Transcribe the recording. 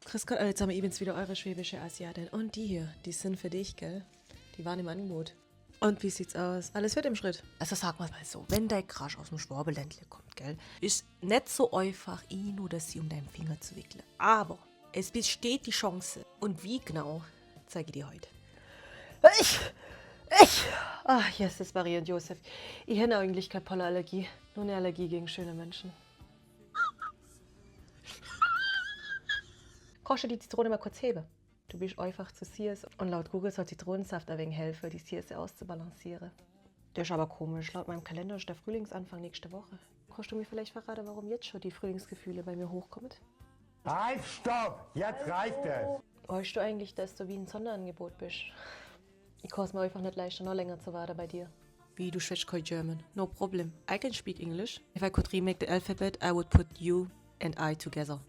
Grüß Gott alle zusammen, ich bin's wieder, eure schwäbische Asiatin. Und die hier, die sind für dich, gell? Die waren im Angebot. Und wie sieht's aus? Alles wird im Schritt. Also sag mal so, wenn dein Crush aus dem Schwabeländle kommt, gell? Ist nicht so einfach, ihn oder sie um deinen Finger zu wickeln. Aber es besteht die Chance. Und wie genau, zeige ich dir heute. Ach, yes, das Marie und Josef. Ich habe eigentlich keine Pollenallergie. Nur eine Allergie gegen schöne Menschen. Kannst du die Zitrone mal kurz heben? Du bist einfach zu süß und laut Google soll Zitronensaft ein wenig helfen, die Süße auszubalancieren. Das ist aber komisch. Laut meinem Kalender ist der Frühlingsanfang nächste Woche. Kannst du mir vielleicht verraten, warum jetzt schon die Frühlingsgefühle bei mir hochkommen? Halt, stopp! Jetzt reicht es! Weißt du eigentlich, dass du wie ein Sonderangebot bist? Ich kann es mir einfach nicht leisten, noch länger zu warten bei dir. Wie, du sprichst kein German? No problem. I can speak English. If I could remake the alphabet, I would put you and I together.